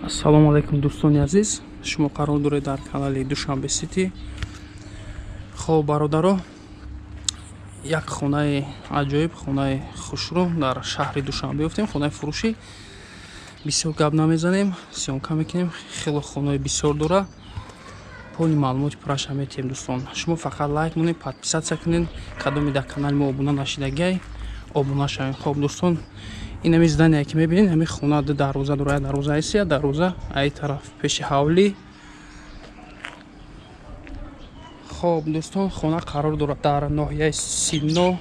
Ассалому алайкум дӯстони азиз, шумо қарор доред дар канали Душанбе Сити. Хоб бародаро, як хонаи аҷоиб, хонаи хушрӯ дар шаҳри Душанбе ёфтем. Хонаи фурӯшӣ бисёр гап намезанем, сёмка мекунем. Хело хонаи бисёр дора. Пони маълумоти пурраша метиҳем дӯстон. Шумо фақат лайк монед, подписатсия кунед, кадоми дар канали мо обуна нашидагиай обуна шавед. Хоб дӯстон, ин ҳами здание ки мебинед, ҳами хона ду дарвоза дора. Дарвоза айсия, дарвоза ай тараф пеши ҳавлӣ. хоб дӯстон, хона қарор дорад дар ноҳияи Сино,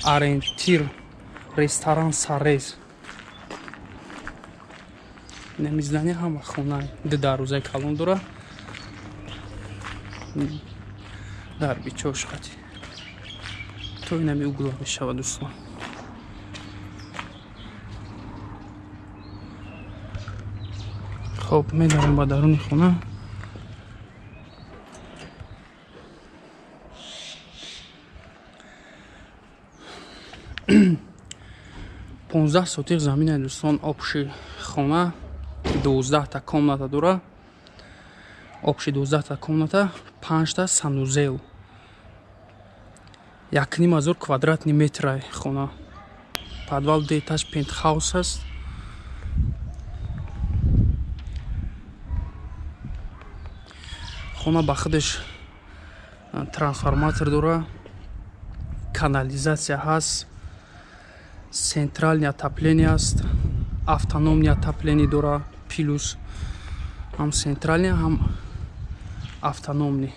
Орентир, ресторан Сарез. ин ҳами здание ҳама хона ду дарвозаи калон дора. дар бичошқати то ин ҳами угла мешавад дӯстон. хоб медарем ба даруни хона. понздаҳ сотиқ замина дӯстон. обши хона 12 комната дора. обши 12 комната, 5 санузел, 1500 квадратни метр хона. подвал детач пентхаус аст. хона ба худаш трансформатор дора, канализация ҳаст, централни отопление аст, автономни отопление дора, плюс ҳам централни, ҳам автономни.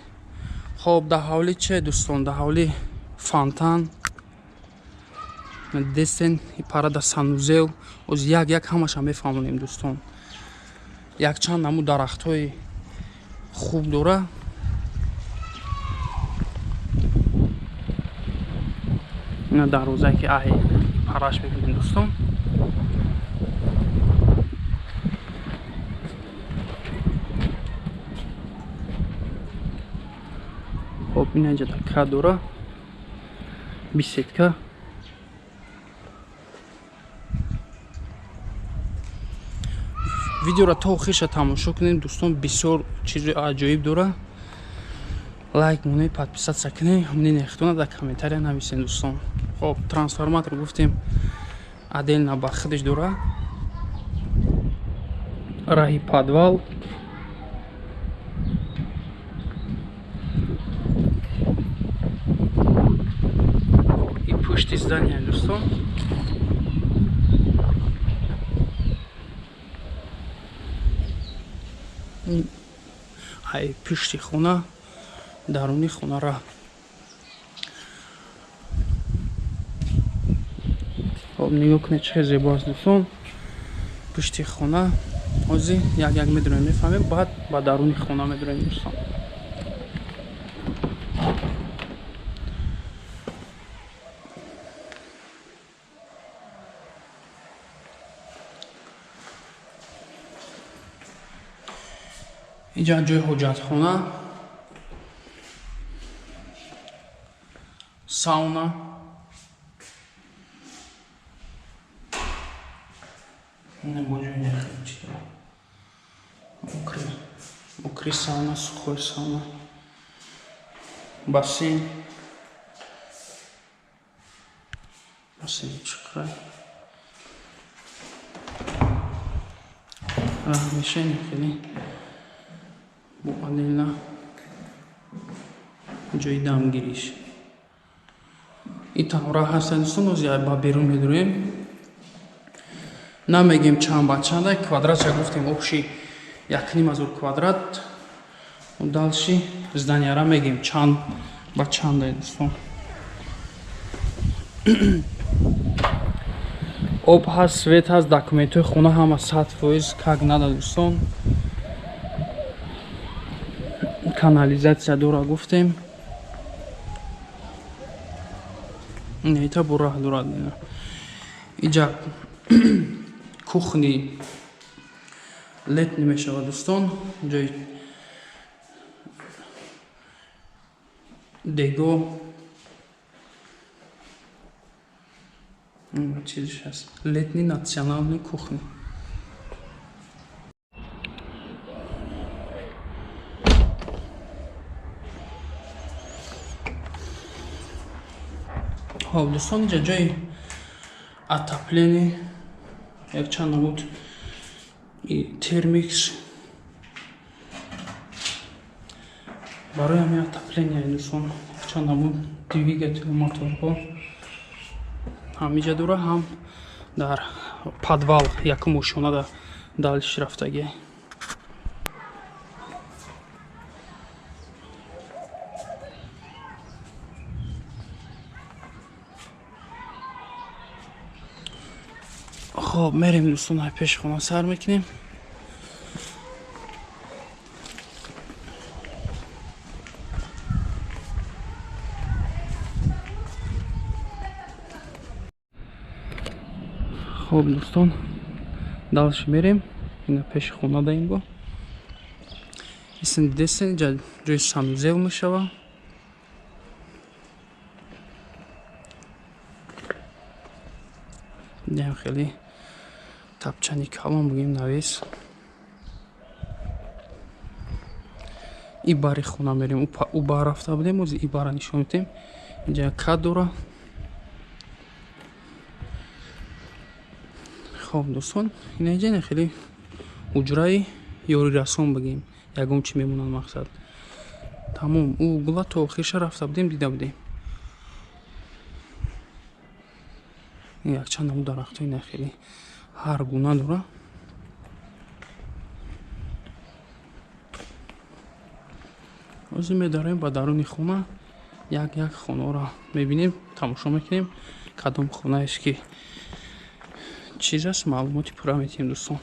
хоб дар ҳавлӣ че дӯстон? Дар ҳавлӣ фонтан, дестен, парада санузел, оз як ҳамаша мефаҳмонем дӯстон. якчанд наму дарахтҳои хуб дора. ина дарвозае ки ай параш мебинем дӯстон. хоб ин инҷа ка дора, бисетка. видеоро то охирша тамошо кунед дӯстон, бисёр чизи аҷоиб дора. лайк монед, подписатсия кунед, ҳамин нехтона дар комментария нависед дӯстон. хоб трансформатор гуфтем отдельно ба худаш дора. раҳи подвал, и пушти здания дӯстон. ай пушти хона, даруни хонара. хоб нигоҳ кунед чӣ зебо аст дӯстон. пушти хона ҳозир як медурем мефаҳмем, баъд ба даруни хона медурем дӯстон. инҷа ҷои ҳоҷатхона, сауна, мокрӣ сауна, сухой сауна, бассейн, чиқрай, мешени хеле бо отдельно ҷои дамгириш. ин танҳора ҳастан дӯстон. озир ба берун медурем. намегем чанд ба чанда. квадратша гуфтем обши 1500 квадрат. далши зданияра мегем чанд ба чанда дӯстон. об ҳаст, свет ҳаст, документҳои хона ҳама 100% как надо дӯстон. канализация дора гуфтем. ита бо раҳ дорад. инҷа кухни летни мешавад дӯстон. ҷои дего чизиш аст. летни национални кухни. хоб дӯстон, инҷа ҷои отоплени якчанд намуд термикс барои ҳамин отопления дӯстон, якчанд намуд двигатели моторҳо ҳамиҷа дора, ҳам дар подвал якум ошонада далиш рафтагӣ. хоб мерем дӯстон, ай пеши хона сар мекунем. хоб дӯстон, далш мерем, ина пеши хона даем бо исн дидесен ҷои санузел мешава. дем хеле тапчани калон бугим навес. и бари хона мерем, у бар рафта будем, ози и бара нишон медем. инҷа кат дора. хоб дӯстон, ина инҷа не хеле уҷраи ёрирасон бигем, ягон чӣ мемонад мақсад. Тамом у угла то охирша рафта будем, дида будем. якчанд намуд дарахтои ина хеле ҳар гуна дора. ҳозир медарем ба даруни хона, як хонаро мебинем, тамошо мекунем кадом хонаест ки чиз аст, маълумоти пурра метиҳем дӯстон.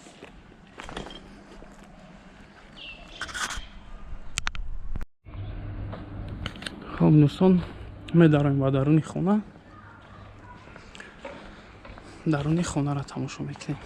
хоб дӯстон, медароем ба даруни хона. даруни хонаро тамошо мекунем.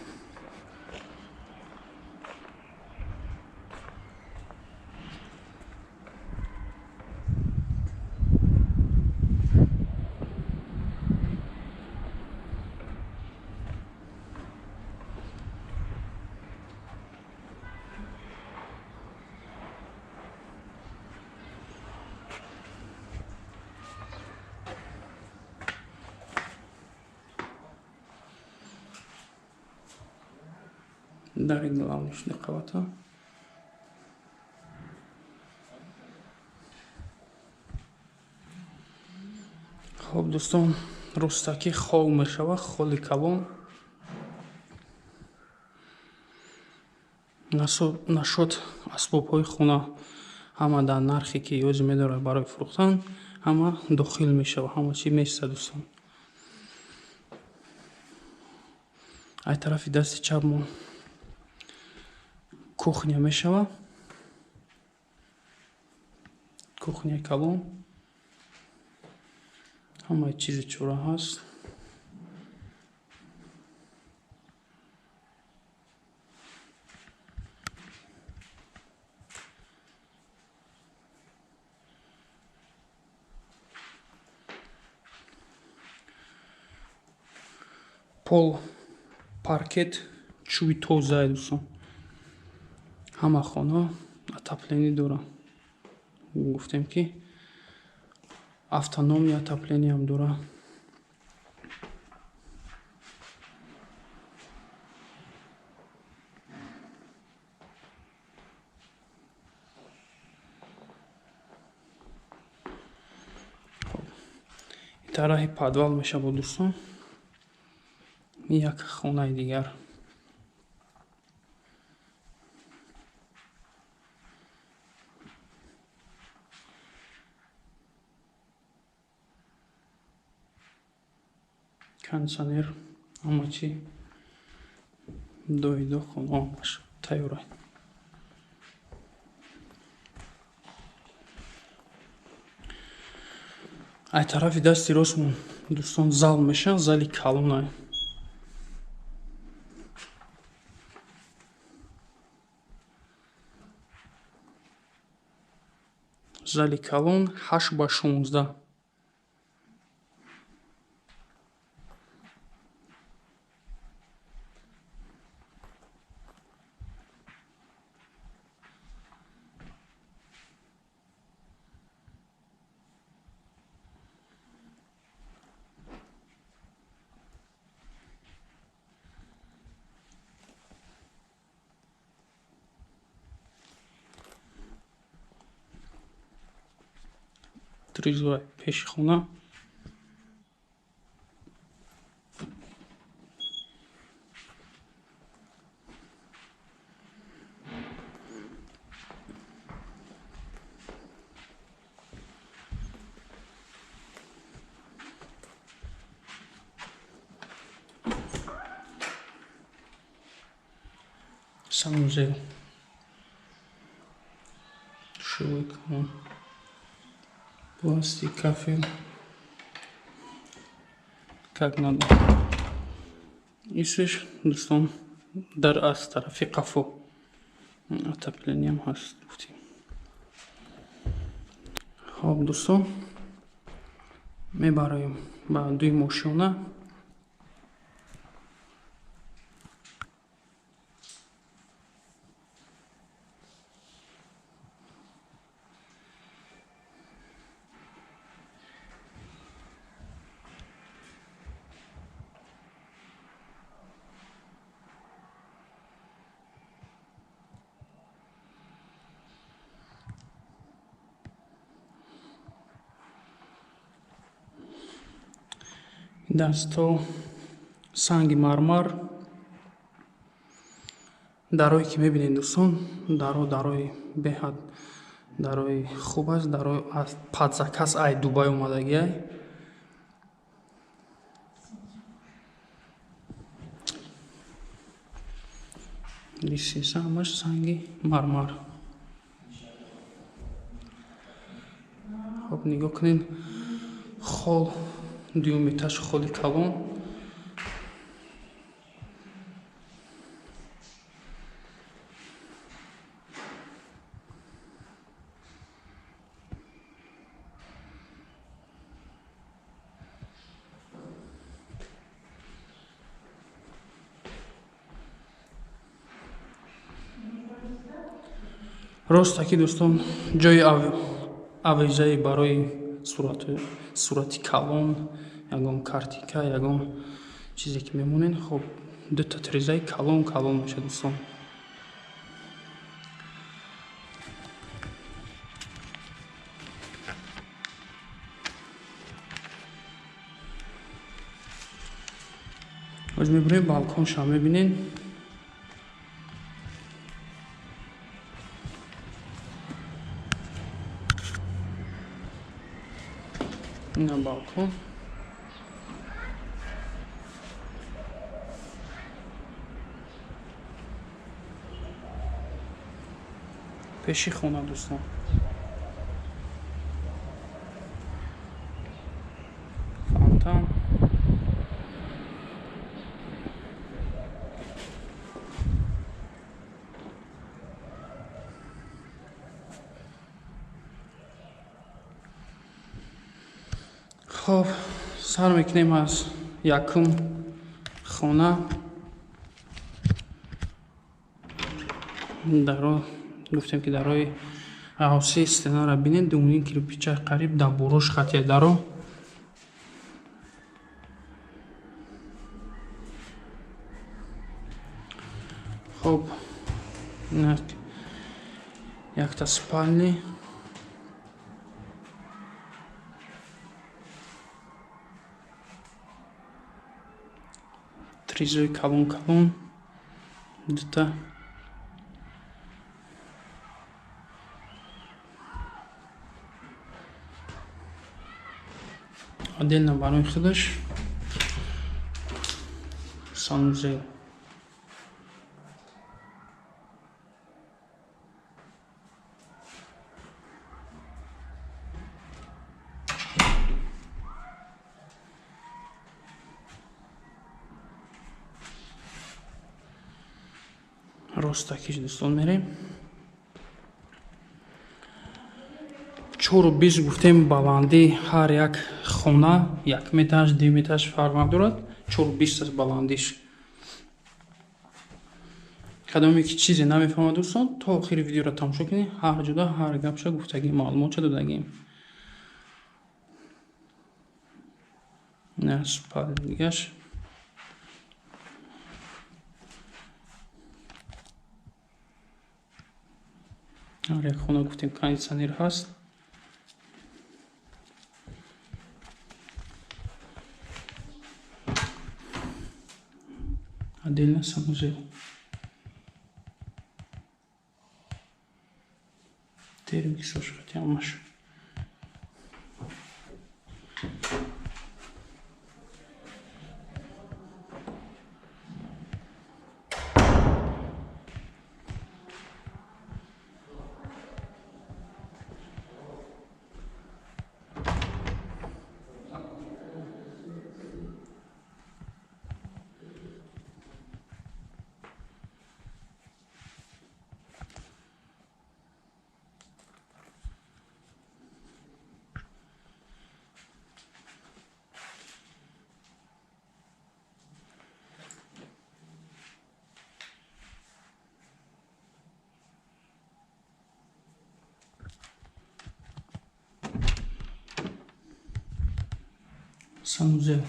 дари главнишни қавата. хоб дӯстон, рӯстаки хол мешава, холи калон. нашод асбобҳои хона ҳама дар нархе ки ёзе медорад барои фурӯхтан, ҳама дохил мешава, ҳама чӣ места дӯстон. ай тарафи дасти чап мо кухня мешава, кухняи калон, ҳамаи чизи чора ҳаст. пол паркет чӯби тозае дӯстон. ҳама хона отоплени дора. гуфтем ки автономи отоплениям дора. тараҳи подвал мешава дӯстон. як хонаи дигар. кондитсионер, ҳама чӣ доиду хона тайёр. ай тарафи дасти ростмон дӯстон зал мешавад, зали калонай. зали калон 8x16. тризои пеши хона. Санузел, душевой калон, пластик, кафель, как надо. Исвеш, дустон, дар аз тарафи қафо отоплением ҳаст. Хоб дустон, мебароем ба дуи мошина. Дастҳо санги мармар. Дарое ки мебинед дӯстон, дарои беҳад дарои хуб аст. Дарои аз падзакас ай Дубай омадагиай. лисиса ҳамаш санги мармар. хоб нигоҳ кунед, хол дуюметаш холи калон. Ростаки дӯстон, ҷои авизаи барои сурати калон, ягон картика, ягон чизе ки мемонед, хоб дута трезаи калон мешад дӯстон. ҳоз мебурем балконша мебинед. ина балкон. пеши хона дӯстон. фонтан. хоб сар мекунем аз якум хона. даро гуфтем ки дарои асоси стенара бинед, дуюмин кирпичаи қариб да буруш хатия даро. хоб якта спални. тризои калон, дута отдельно барои худаш санузел. ростакиш дӯстон мерем. 4-20 гуфтем баланди ҳар як хона 1 метаж 2 метаж фарқ надорад. 4-20 аст баландиш. қадоме ки чизе намефаҳмад дӯстон, то охири видеоро тамошо кунед. ҳар ҷуда ҳар гапша гуфтагим, маълумотша додагим. ина спалнигаш. ҳар як хона гуфтем кондитсионер ҳаст. отдельно санузел. Термик сошхати амаш. Санузел.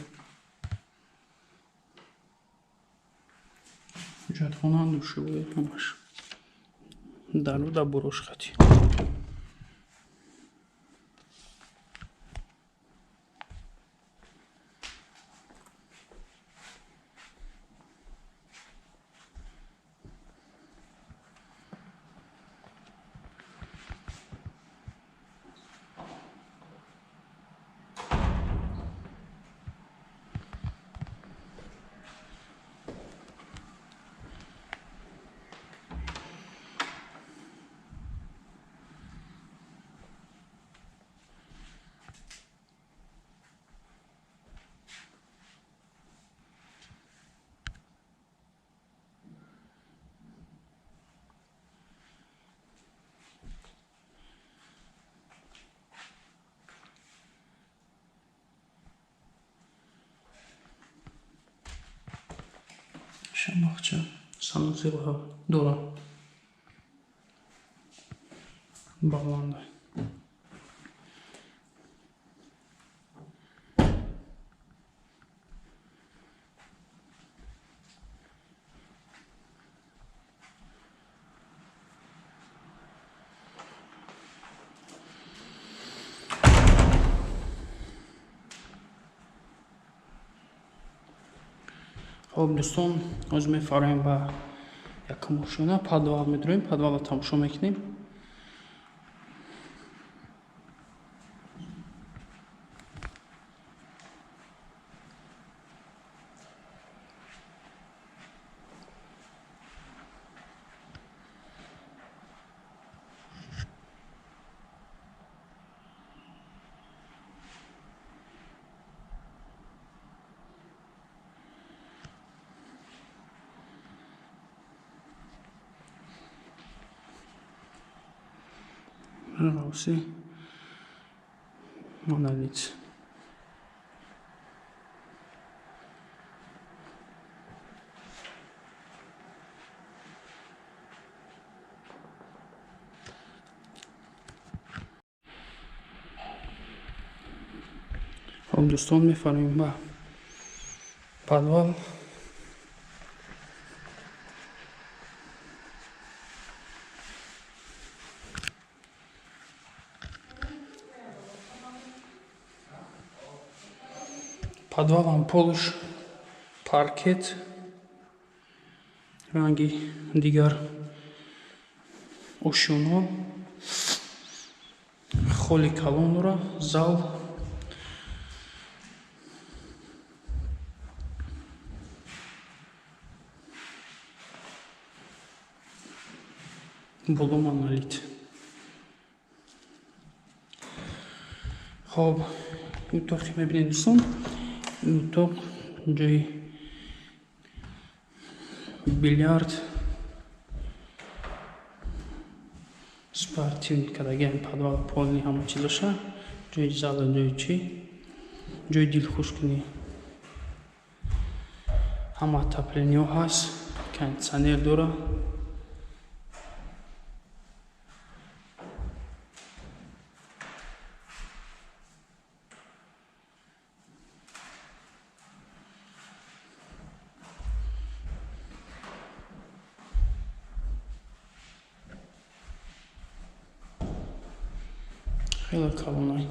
Ҷатхона душевой ҳамаш. Дару да бурошхати. Шамахча санузелҳо дорад. Баланда. خب دوستان از می‌فرماییم با یک ماشین پادوال می‌داریم. پادوال تماشا می‌کنیم. Роси монолит. خب دوستان می‌فرماییم با پادوال подвалом полуш паркет ранги дигар ошуно холи калонро зал боло монолит. خب اتاقی میبینید دوستان. اتاق جای بیلیارد спортивный кадаген подвал полный ҳама чизоша ҷои зала ҷои чӣ ҷои дилхушкунӣ ҳама отоплениё ҳаст кондитсионер дора хеле калонай.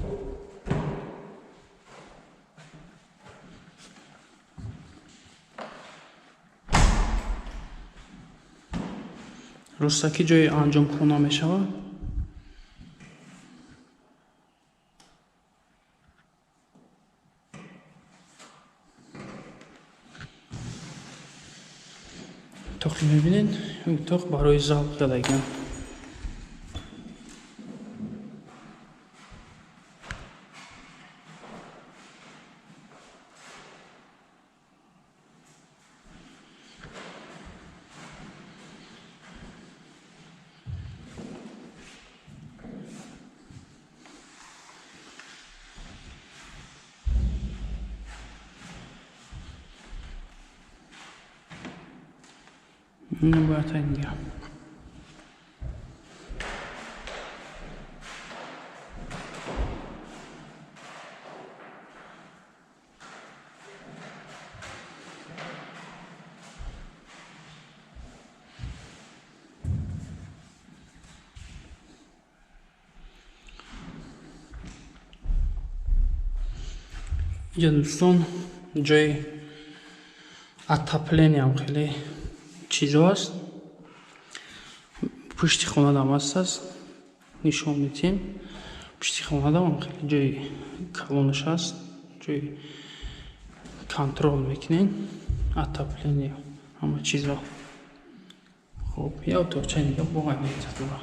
рӯстакӣ ҷои анҷомхона мешавад. Утоқи мебинед, утоқ барои завқ задаган. Бояд инҷа. Инҷа дӯстон ҷои отоплениям хеле чизо аст. Пушти хонадам ҳастас. Нишон медиҳем. Пушти хонадам хеле ҷои калонаш аст. Ҷои контрол мекунем. Отопление ҳама чизо. Хуб, я утоқчаи дига боғай метавонам.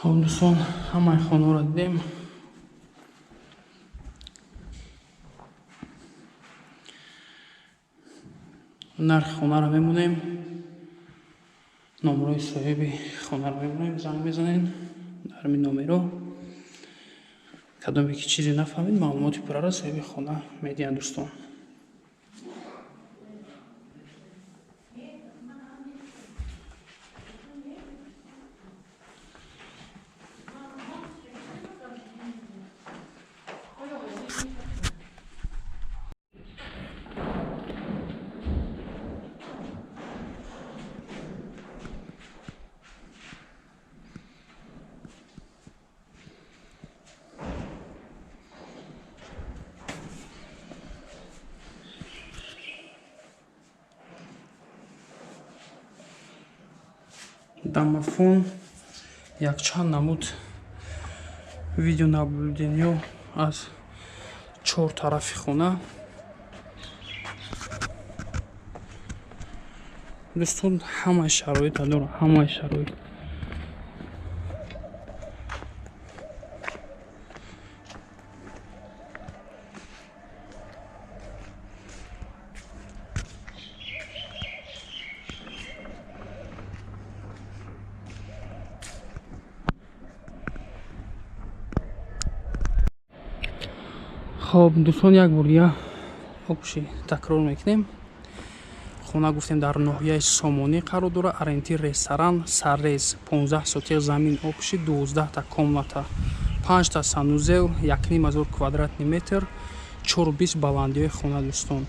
Хуб дӯстон, ҳамаи хонаро дидем. нархи хонаро мемонем. номерои соҳиби хонаро мемонем. Занг мезанем дар ин номеро. кадоме ки чизе нафаҳмед, маълумоти пурраро соҳиби хона медиҳанд дӯстон. Домофон, якчанд намуд видеонаблюдениё аз чор тарафи хона. дӯстон, ҳамаи шароита дорад, ҳамаи шароит. хоб дӯстон, як бор дига обши такрор мекунем. хона гуфтем дар ноҳияи Сомонӣ қарор дорад. Ориентир ресторан, саррез, 15 сотиқ замин обши, 12 комната, 5 санузел, 1500 квадратный метр, 420 баландиёи хона дӯстон.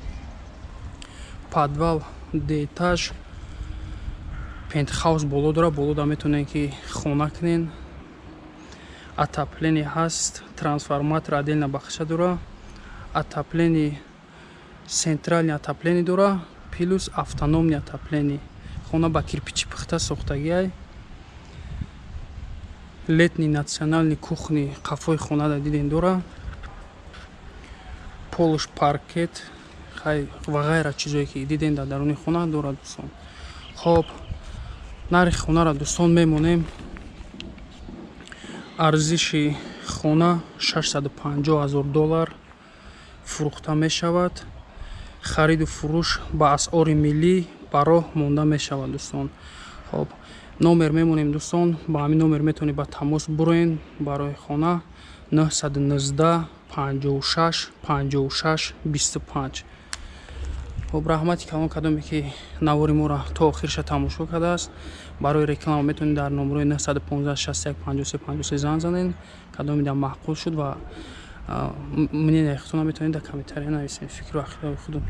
Подвал деэтаж, пентхаус боло дорад. болода метавонем ки хона кунем. отопление ҳаст, трансформатор отдельно бахша дорад. отопление, центральное отопление дорад, плюс автономное отопление. хона ба кирпичи пухта сохтагиай. летний национальный кухни қафои хонада диден дорад. полуш паркет ва ғайра чизое ки диден дар даруни хона дорад дӯстон. хоб, нархи хонаро дӯстон мемонем. арзиши хона $650,000 фурӯхта мешавад. хариду фурӯш ба асъори миллӣ ба роҳ монда мешавад дӯстон. хоб, номер мемонем дӯстон. ба ҳамин номер метавонед ба тамос буроед барои хона 919 56 56 25. хоб, раҳмати калон кадоме ки навори моро то охирша тамошо кардааст. барои реклама метавонед дар номерои 915 61 53 53 занг занед. кадоме дар маъқул шуд ва мненияи худтонро метавонед дар комментария нависед. фикру ақидаи худтон.